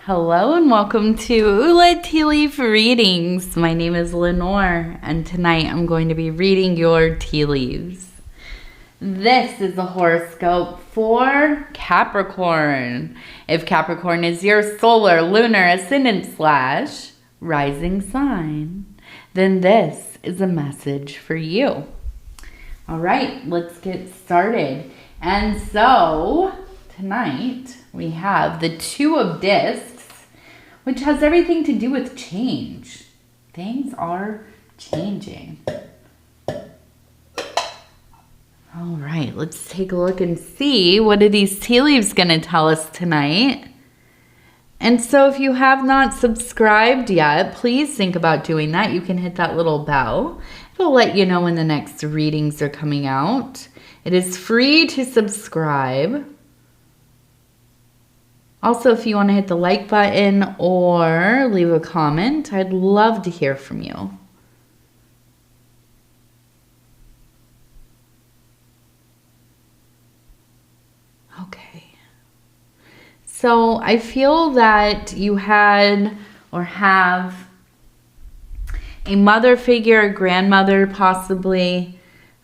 Hello and welcome to Ula Tea Leaf Readings. My name is Lenor and tonight I'm going to be reading your tea leaves. This is the horoscope for Capricorn. If Capricorn is your solar, lunar, ascendant / rising sign, then this is a message for you. All right, let's get started. And so tonight we have the Two of Discs, which has everything to do with change. Things are changing. All right, let's take a look and see what are these tea leaves going to tell us tonight. And so if you have not subscribed yet, please think about doing that. You can hit that little bell. It'll let you know when the next readings are coming out. It is free to subscribe. Also, if you want to hit the like button or leave a comment, I'd love to hear from you. Okay. So I feel that you had or have a mother figure, a grandmother possibly,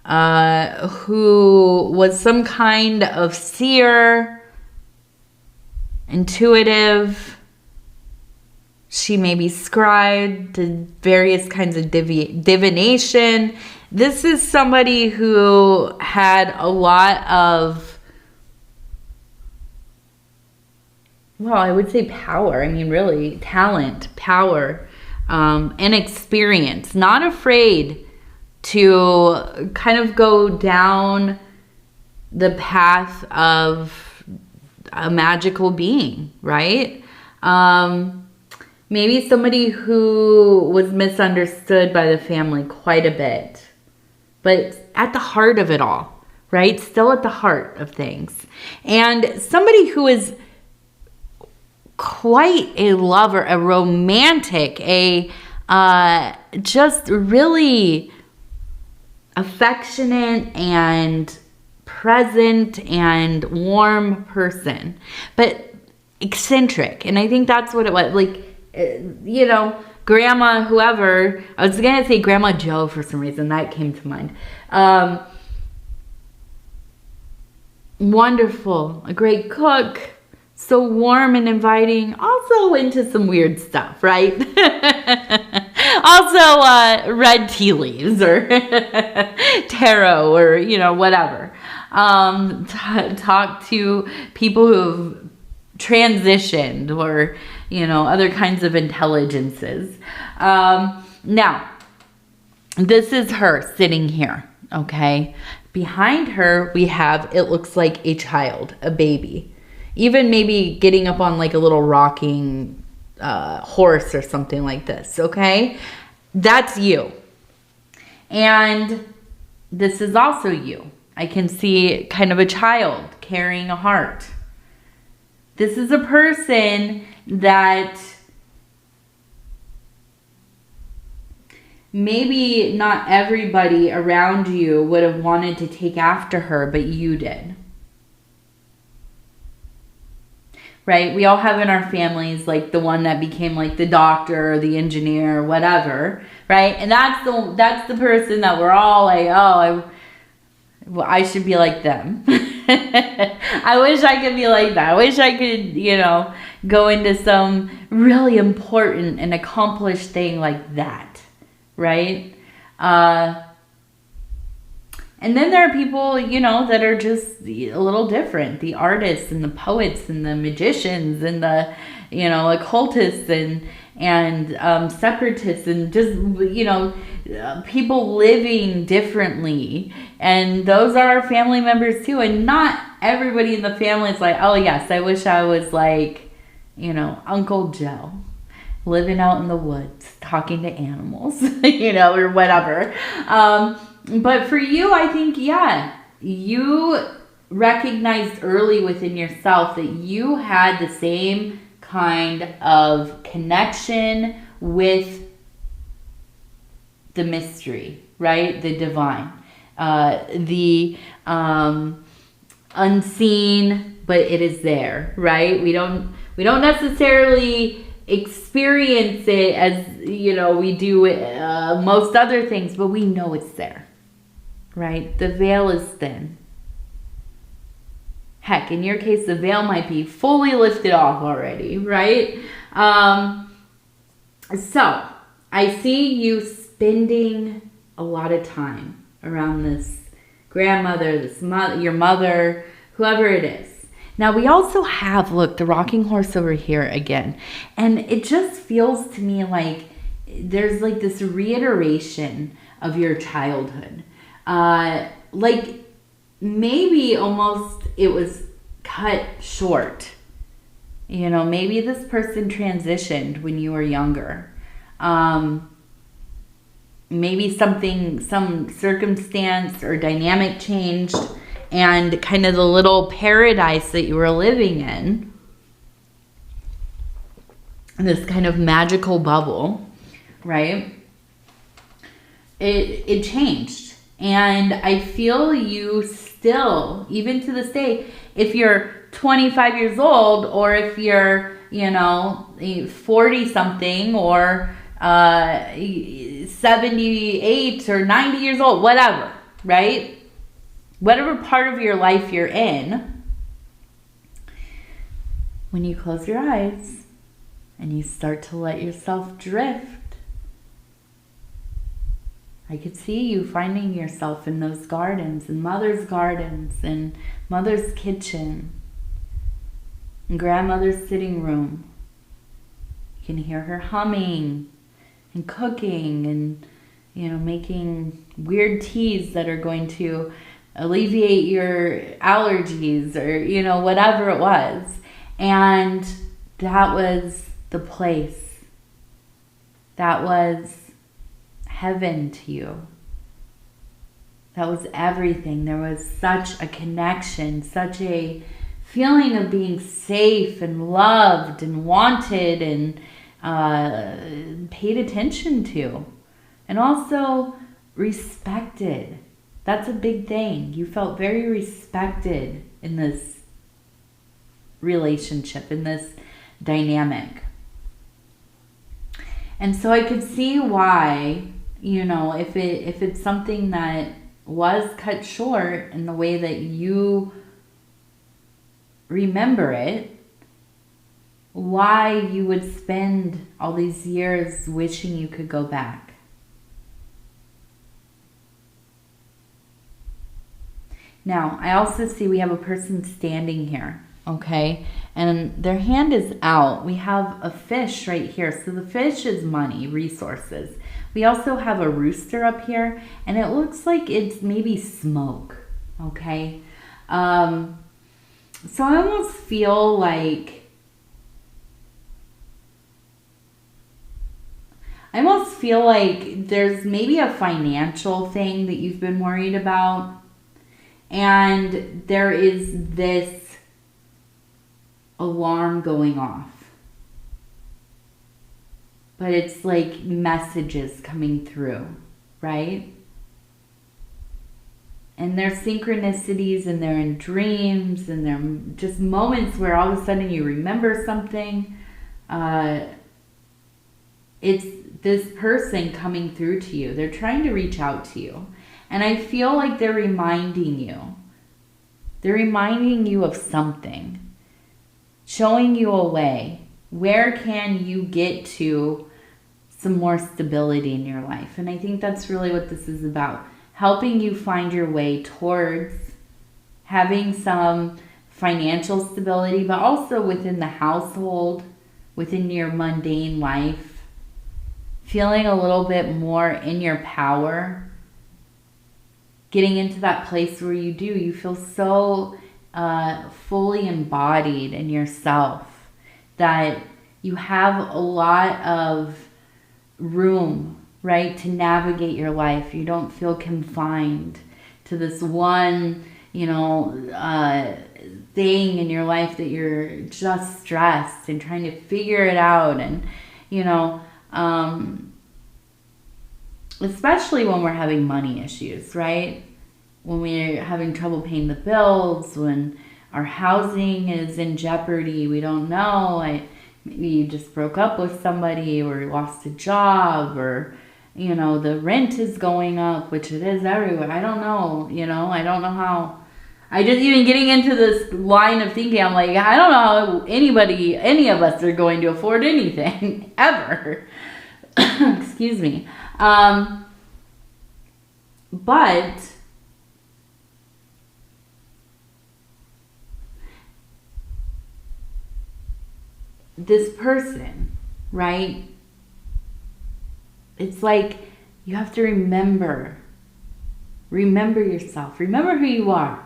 who was some kind of seer, intuitive. She maybe scribed, did various kinds of divination. This is somebody who had a lot of, well, I would say power. I mean, really, talent, power, and experience. Not afraid to kind of go down the path of a magical being, right? Maybe somebody who was misunderstood by the family quite a bit, but at the heart of it all, right? Still at the heart of things. And somebody who is quite a lover, a romantic, just really affectionate and present and warm person, but eccentric. And I think that's what it was. Like, you know, Grandma, whoever, I was going to say Grandma Joe for some reason. That came to mind. Wonderful. A great cook. So warm and inviting. Also into some weird stuff, right? Also read tea leaves or tarot or, you know, whatever. Talk to people who've transitioned or, you know, other kinds of intelligences. Now, this is her sitting here, okay? Behind her, we have, it looks like a child, a baby. Even maybe getting up on like a little rocking horse or something like this, okay? That's you. And this is also you. I can see kind of a child carrying a heart. This is a person that maybe not everybody around you would have wanted to take after her, but you did. Right? We all have in our families like the one that became like the doctor or the engineer or whatever, right? And that's the person that we're all like, oh, I should be like them. I wish I could be like that. I wish I could, you know, go into some really important and accomplished thing like that, right? And then there are people, you know, that are just a little different. The artists and the poets and the magicians and the, you know, occultists and separatists and just, you know, people living differently. And those are our family members too. And not everybody in the family is like, oh yes, I wish I was like, you know, Uncle Joe, living out in the woods, talking to animals, you know, or whatever. But for you, I think, yeah, you recognized early within yourself that you had the same kind of connection with the mystery, right? The divine, the unseen, but it is there, right? We don't necessarily experience it as, you know, we do most other things, but we know it's there, right? The veil is thin. Heck, in your case, the veil might be fully lifted off already, right? So I see you spending a lot of time around this grandmother, your mother, whoever it is. Now we also have, look, the rocking horse over here again. And it just feels to me like there's like this reiteration of your childhood. Like maybe almost it was cut short. You know, maybe this person transitioned when you were younger. Maybe some circumstance or dynamic changed, and kind of the little paradise that you were living in, this kind of magical bubble, right? It changed. And I feel you still, even to this day, if you're 25 years old, or if you're, you know, 40 something, or 78 or 90 years old, whatever, right? Whatever part of your life you're in, when you close your eyes and you start to let yourself drift, I could see you finding yourself in those gardens, in mother's gardens, in mother's kitchen, in grandmother's sitting room. You can hear her humming and cooking and, you know, making weird teas that are going to alleviate your allergies, or, you know, whatever it was. And that was the place. That was heaven to you. That was everything. There was such a connection, such a feeling of being safe and loved and wanted and paid attention to, and also respected. That's a big thing. You felt very respected in this relationship, in this dynamic. And so I could see why, you know, if it's something that was cut short in the way that you remember it, why you would spend all these years wishing you could go back. Now, I also see we have a person standing here, okay? And their hand is out. We have a fish right here. So the fish is money, resources. We also have a rooster up here, and it looks like it's maybe smoke, okay? So I almost feel like there's maybe a financial thing that you've been worried about. And there is this alarm going off. But it's like messages coming through, right? And they're synchronicities, and they're in dreams, and they're just moments where all of a sudden you remember something. It's this person coming through to you. They're trying to reach out to you. And I feel like they're reminding you. They're reminding you of something. Showing you a way. Where can you get to some more stability in your life? And I think that's really what this is about. Helping you find your way towards having some financial stability, but also within the household, within your mundane life. Feeling a little bit more in your power. Getting into that place where you feel so fully embodied in yourself that you have a lot of room, right, to navigate your life. You don't feel confined to this one, thing in your life that you're just stressed and trying to figure it out. And, especially when we're having money issues, right? When we're having trouble paying the bills, when our housing is in jeopardy. We don't know. Maybe you just broke up with somebody or lost a job, or, you know, the rent is going up, which it is everywhere. I don't know, you know, I don't know how. I just, even getting into this line of thinking, I'm like, I don't know how any of us are going to afford anything ever. Excuse me. But this person, right? It's like you have to remember yourself. Remember who you are.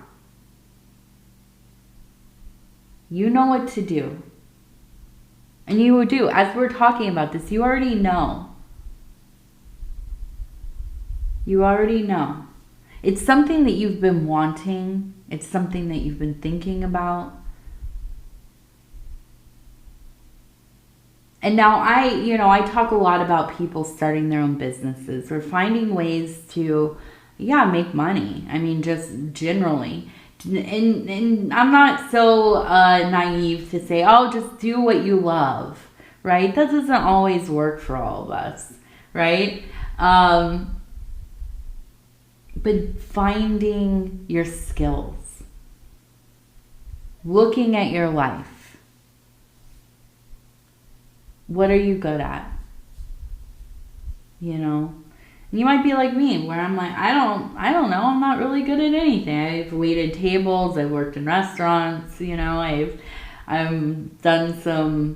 You know what to do. And you will do. As we're talking about this, you already know. You already know. It's something that you've been wanting. It's something that you've been thinking about. And now I talk a lot about people starting their own businesses or finding ways to, make money. I mean, just generally. And I'm not so naive to say, oh, just do what you love, right? That doesn't always work for all of us, right? But finding your skills, looking at your life. What are you good at? You know? You might be like me, where I'm like, I don't know, I'm not really good at anything. I've waited tables, I've worked in restaurants, you know, I've done some,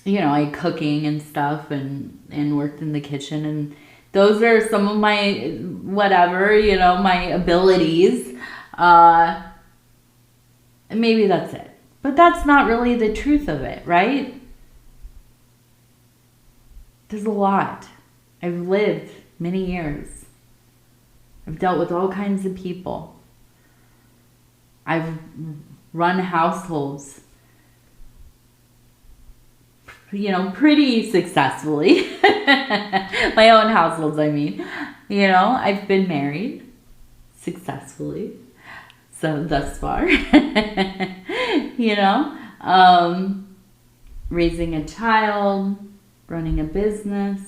cooking and stuff, and worked in the kitchen, and those are some of my my abilities. And maybe that's it. But that's not really the truth of it, right? There's a lot. I've lived many years. I've dealt with all kinds of people. I've run households, pretty successfully. My own households, I mean. I've been married successfully. So thus far, raising a child, running a business.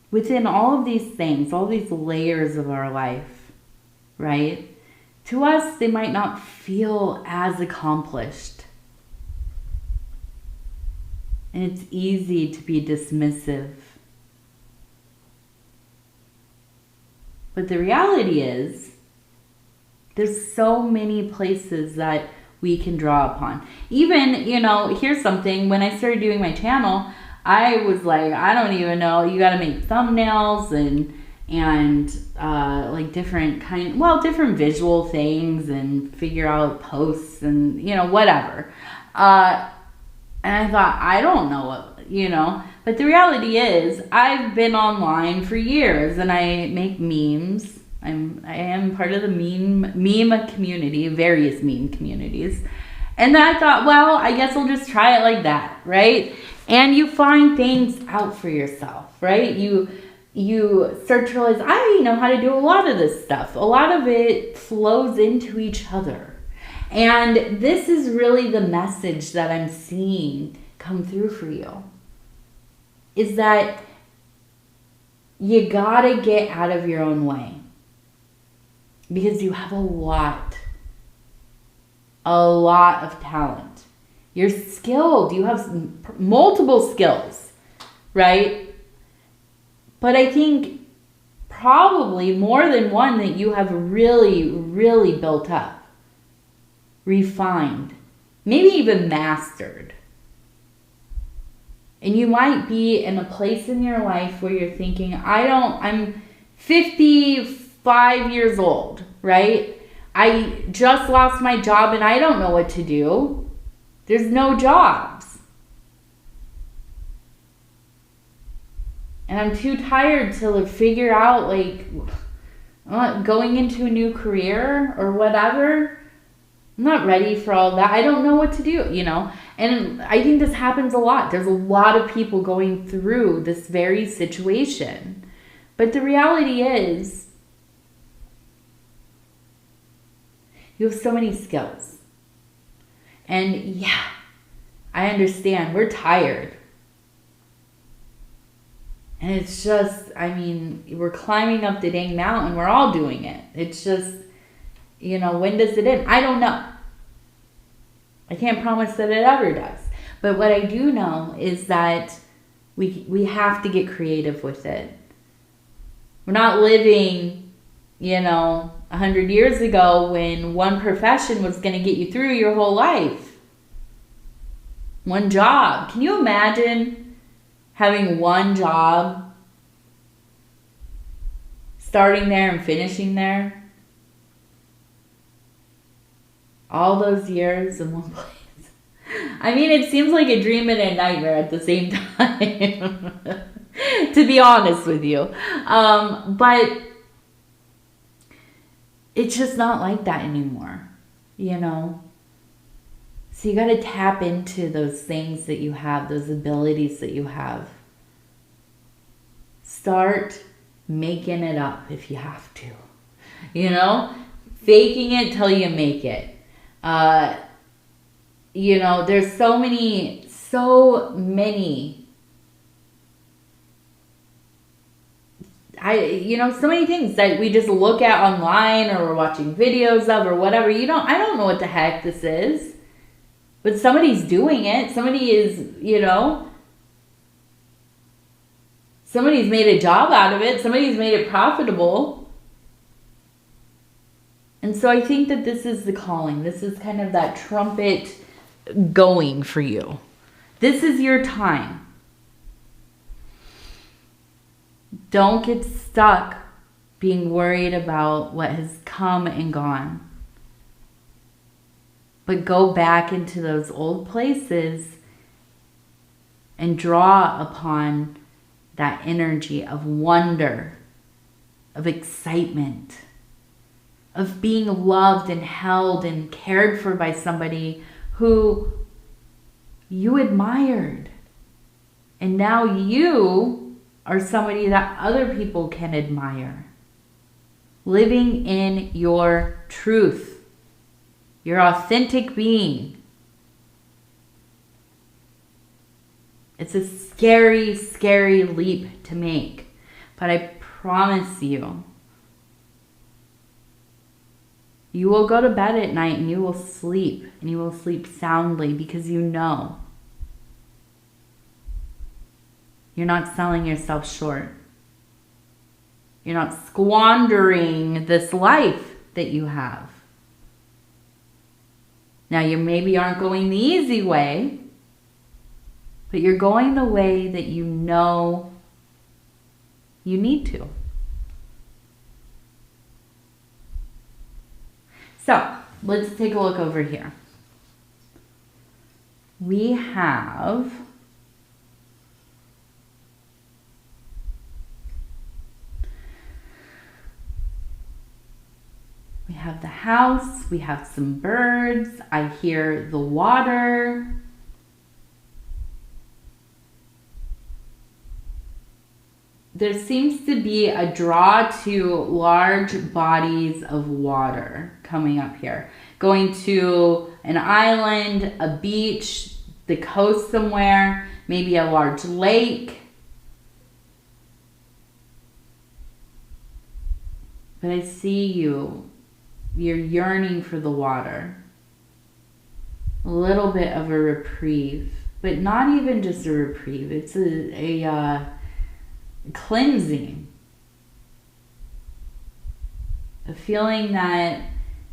Within all of these things, all these layers of our life, right? To us, they might not feel as accomplished. And it's easy to be dismissive. But the reality is, there's so many places that we can draw upon. Even, here's something. When I started doing my channel, I was like, I don't even know. You got to make thumbnails and like different visual things, and figure out posts and, whatever. And I thought, I don't know what, but the reality is I've been online for years, and I make memes. I am part of the meme community, various meme communities. And then I thought, well, I guess I'll just try it like that, right? And you find things out for yourself, right? You start to realize, I know how to do a lot of this stuff. A lot of it flows into each other. And this is really the message that I'm seeing come through for you. Is that you gotta get out of your own way. Because you have a lot of talent. You're skilled. You have multiple skills, right? But I think probably more than one that you have really, really built up, refined, maybe even mastered. And you might be in a place in your life where you're thinking, I'm 55 years old, right? I just lost my job and I don't know what to do. There's no jobs. And I'm too tired to figure out, going into a new career or whatever. I'm not ready for all that. I don't know what to do, And I think this happens a lot. There's a lot of people going through this very situation. But the reality is, You have so many skills. And yeah, I understand. We're tired. And it's just, I mean, we're climbing up the dang mountain. We're all doing it. It's just, you know, when does it end? I don't know. I can't promise that it ever does. But what I do know is that we have to get creative with it. We're not living, you know, 100 years ago when one profession was going to get you through your whole life. One job. Can you imagine having one job, starting there and finishing there? All those years in one place. I mean, it seems like a dream and a nightmare at the same time, to be honest with you. But it's just not like that anymore, you know? So you got to tap into those things that you have, those abilities that you have. Start making it up if you have to, you know? Faking it till you make it. You know, there's so many, so many things that we just look at online or we're watching videos of or whatever. I don't know what the heck this is, but somebody's doing it. Somebody is, you know, somebody's made a job out of it. Somebody's made it profitable. And so I think that this is the calling. This is kind of that trumpet going for you. This is your time. Don't get stuck being worried about what has come and gone. But go back into those old places and draw upon that energy of wonder, of excitement, of being loved and held and cared for by somebody who you admired. And now you are somebody that other people can admire. Living in your truth, your authentic being. It's a scary, scary leap to make. But I promise you, you will go to bed at night and you will sleep. And you will sleep soundly because you know you're not selling yourself short. You're not squandering this life that you have. Now, you maybe aren't going the easy way, but you're going the way that you know you need to. So, let's take a look over here. We have the house, we have some birds, I hear the water. There seems to be a draw to large bodies of water coming up here. Going to an island, a beach, the coast somewhere, maybe a large lake. But I see you. You're yearning for the water. A little bit of a reprieve, but not even just a reprieve. It's a cleansing. A feeling that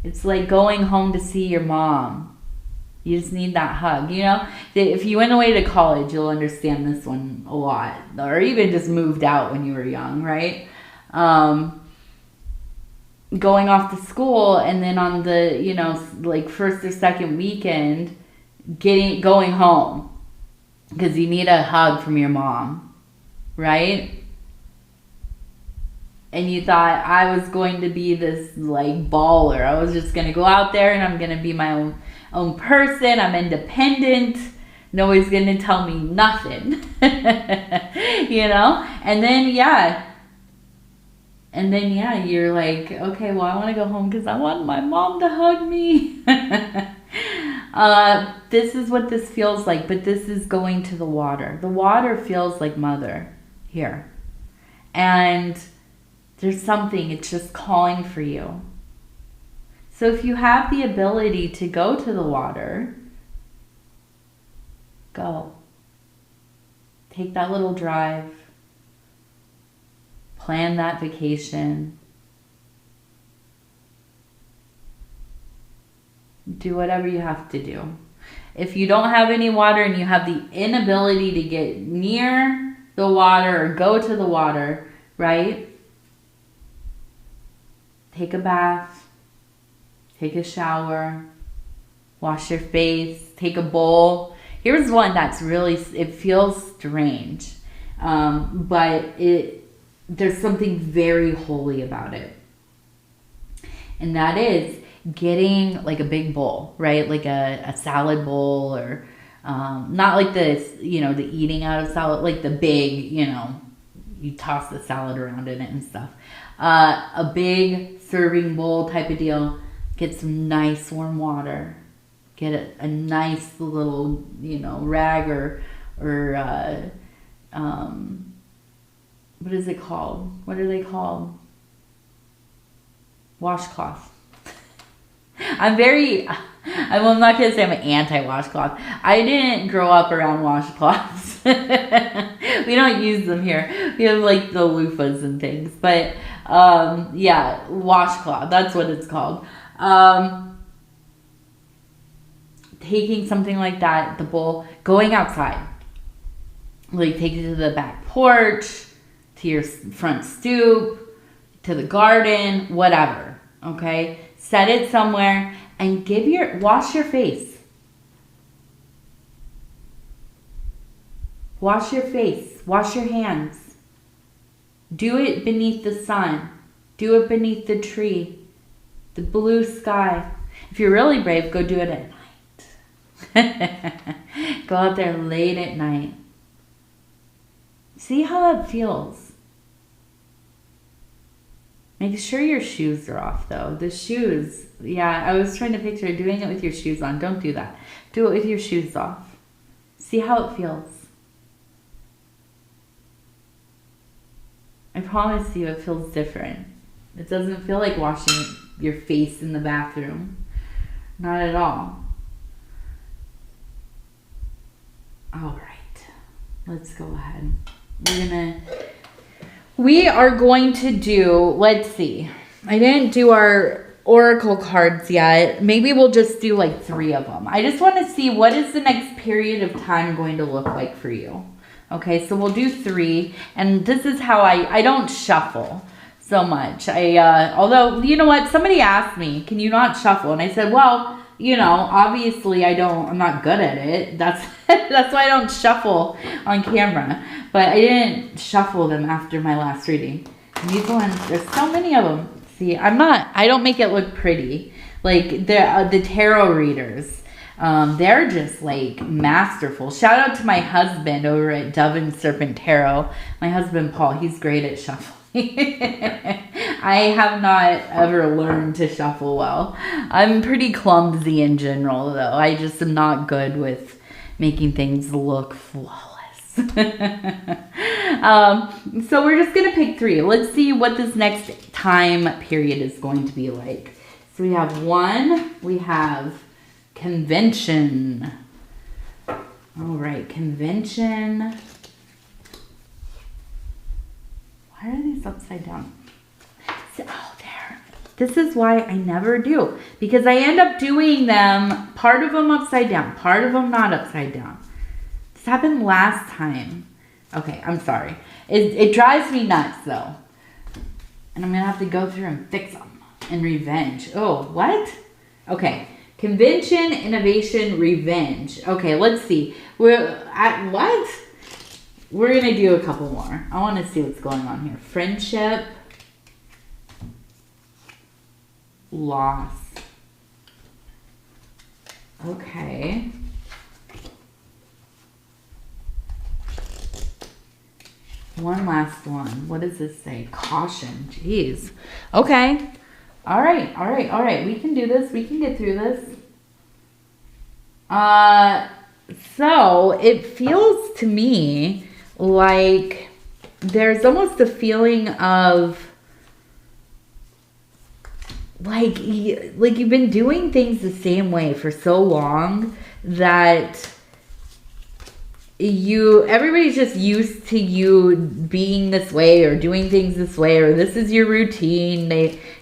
it's like going home to see your mom. You just need that hug. You know, if you went away to college, you'll understand this one a lot. Or even just moved out when you were young, right? Going off to school and then on the, you know, like first or second weekend, going home because you need a hug from your mom, right? And you thought I was going to be this like baller. I was just going to go out there and I'm going to be my own person. I'm independent. Nobody's going to tell me nothing, you know? And then, yeah. And then, yeah, you're like, okay, well, I want to go home because I want my mom to hug me. This is what this feels like, but this is going to the water. The water feels like mother here. And there's something, it's just calling for you. So if you have the ability to go to the water, go. Take that little drive. Plan that vacation. Do whatever you have to do. If you don't have any water and you have the inability to get near the water or go to the water, right? Take a bath. Take a shower. Wash your face. Take a bowl. Here's one that's really, it feels strange. But there's something very holy about it. And that is getting like a big bowl, right? Like a salad bowl, or not like this, the eating out of salad, like the big, you toss the salad around in it and stuff. A big serving bowl type of deal. Get some nice warm water. Get a nice little, rag or what is it called? What are they called? Washcloth. I'm not going to say I'm an anti-washcloth. I didn't grow up around washcloths. We don't use them here. We have like the loofahs and things. But yeah, washcloth. That's what it's called. Taking something like that, the bowl, going outside. Like take it to the back porch, to your front stoop, to the garden, whatever. Okay? Set it somewhere and wash your face. Wash your face. Wash your hands. Do it beneath the sun. Do it beneath the tree. The blue sky. If you're really brave, go do it at night. Go out there late at night. See how that feels. Make sure your shoes are off, though. The shoes, yeah, I was trying to picture doing it with your shoes on. Don't do that. Do it with your shoes off. See how it feels. I promise you it feels different. It doesn't feel like washing your face in the bathroom. Not at all. All right. Let's go ahead. We are going to do, let's see. I didn't do our oracle cards yet. Maybe we'll just do like 3 of them. I just want to see what is the next period of time going to look like for you. Okay, so we'll do 3. And this is how I don't shuffle so much. Although, you know what? Somebody asked me, can you not shuffle? And I said, well, obviously I'm not good at it. That's why I don't shuffle on camera. But I didn't shuffle them after my last reading. And these ones, there's so many of them. See, I don't make it look pretty. Like the tarot readers, they're just like masterful. Shout out to my husband over at Dove and Serpent Tarot. My husband, Paul, he's great at shuffling. I have not ever learned to shuffle well. I'm pretty clumsy in general, though. I just am not good with making things look flawless. So we're just going to pick 3. Let's see what this next time period is going to be like. So we have 1. We have convention. All right, convention. Why are these upside down? Oh, there. This is why I never do. Because I end up doing them, part of them upside down, part of them not upside down. This happened last time. Okay, I'm sorry. It drives me nuts, though. And I'm going to have to go through and fix them. And revenge. Oh, what? Okay. Convention, innovation, revenge. Okay, let's see. We're at what? We're going to do a couple more. I want to see what's going on here. Friendship. Loss. Okay. One last one. What does this say? Caution. Jeez. Okay. All right. All right. All right. We can do this. We can get through this. So it feels to me like there's almost a feeling of like you've been doing things the same way for so long that everybody's just used to you being this way or doing things this way, or this is your routine.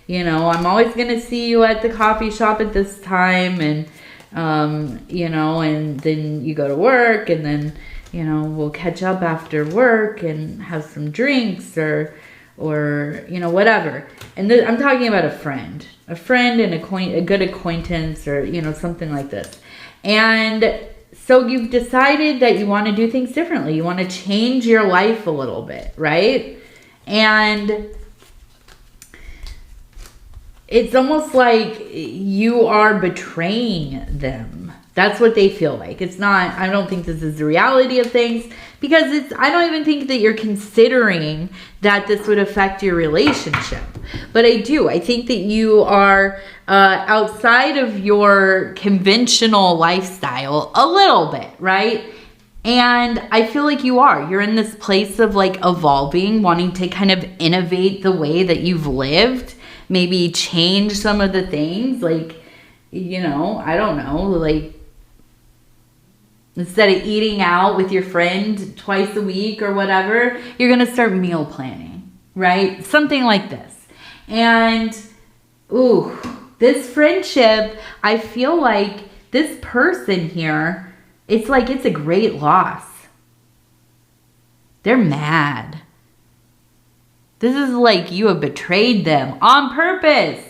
I'm always going to see you at the coffee shop at this time, and and then you go to work, and then we'll catch up after work and have some drinks or whatever. And I'm talking about a friend and a good acquaintance, or something like this. And so you've decided that you want to do things differently. You want to change your life a little bit, right? And it's almost like you are betraying them. That's what they feel like. It's not, I don't think this is the reality of things, because I don't even think that you're considering that this would affect your relationship. But I do. I think that you are outside of your conventional lifestyle a little bit, right? And I feel like you're in this place of like evolving, wanting to kind of innovate the way that you've lived, maybe change some of the things, like, I don't know, like, instead of eating out with your friend twice a week or whatever, you're going to start meal planning, right? Something like this. And, this friendship, I feel like this person here, it's like it's a great loss. They're mad. This is like you have betrayed them on purpose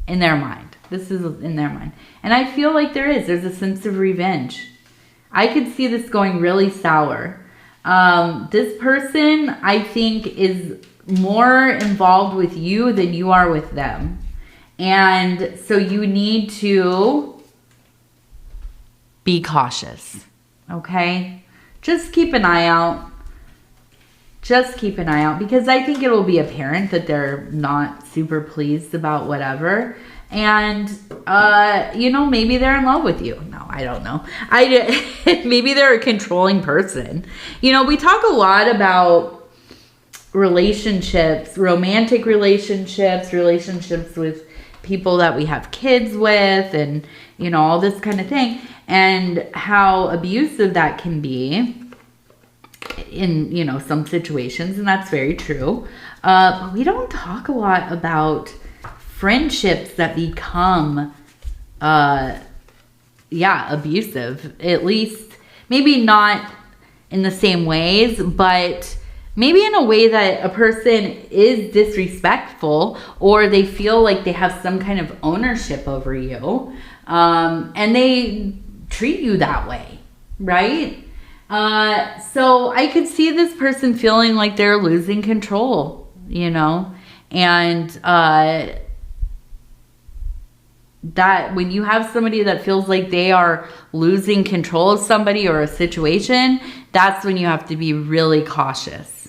in their mind. This is in their mind. And I feel like there's a sense of revenge. I could see this going really sour. This person, I think, is more involved with you than you are with them. And so you need to be cautious, okay? Just keep an eye out. Just keep an eye out, because I think it will be apparent that they're not super pleased about whatever. And, maybe they're in love with you. No, I don't know. Maybe they're a controlling person. We talk a lot about relationships, romantic relationships with people that we have kids with, and, all this kind of thing, and how abusive that can be in, some situations. And that's very true. But we don't talk a lot about friendships that become, abusive. At least, maybe not in the same ways, but maybe in a way that a person is disrespectful, or they feel like they have some kind of ownership over you, and they treat you that way, right? So I could see this person feeling like they're losing control, and that when you have somebody that feels like they are losing control of somebody or a situation, that's when you have to be really cautious.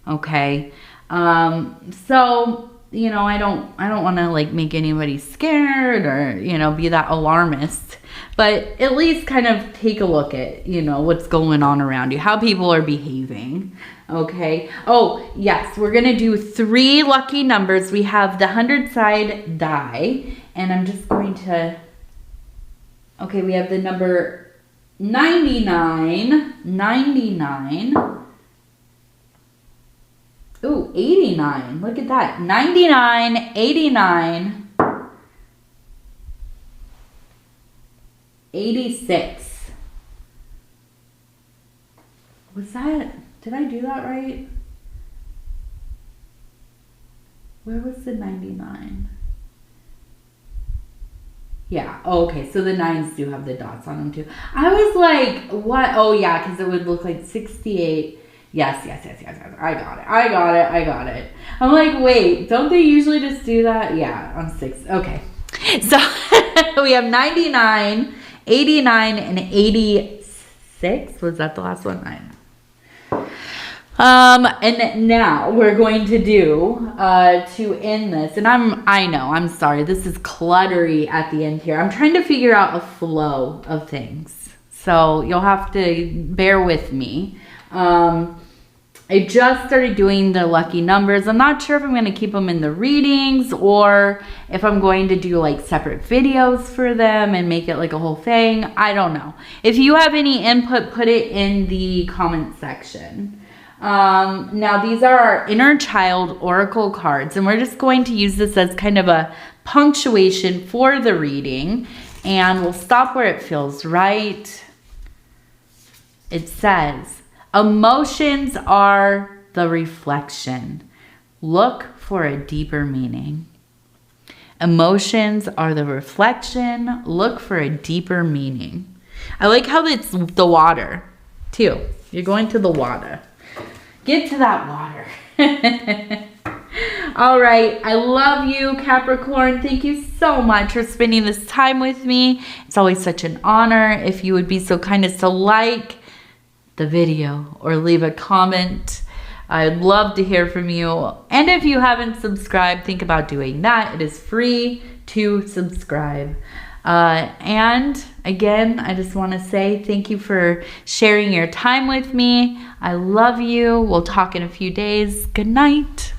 Okay. So, I don't want to like make anybody scared or, be that alarmist, but at least kind of take a look at, what's going on around you, how people are behaving. Okay. Oh, yes. We're going to do 3 lucky numbers. We have the 100-side die, and I'm just going to, okay, we have the number 99, ooh, 89. Look at that. 99, 89, 86. Was that, did I do that right? Where was the 99? Yeah. Oh, okay. So the 9s do have the dots on them too. I was like, what? Oh, yeah, because it would look like 68. Yes. I got it. I'm like, wait, don't they usually just do that? Yeah, on 6. Okay. So we have 99, 89, and 86. Was that the last one? And now we're going to do, to end this, and I know, I'm sorry, this is cluttery at the end here. I'm trying to figure out a flow of things. So you'll have to bear with me. I just started doing the lucky numbers. I'm not sure if I'm going to keep them in the readings or if I'm going to do like separate videos for them and make it like a whole thing. I don't know. If you have any input, put it in the comment section. Now these are our inner child oracle cards, and we're just going to use this as kind of a punctuation for the reading, and we'll stop where it feels right. It says, emotions are the reflection. Look for a deeper meaning. Emotions are the reflection. Look for a deeper meaning. I like how it's the water, too. You're going to the water. Get to that water. All right. I love you, Capricorn. Thank you so much for spending this time with me. It's always such an honor. If you would be so kind as to like the video or leave a comment, I'd love to hear from you. And if you haven't subscribed, think about doing that. It is free to subscribe. And again, I just want to say thank you for sharing your time with me. I love you. We'll talk in a few days. Good night.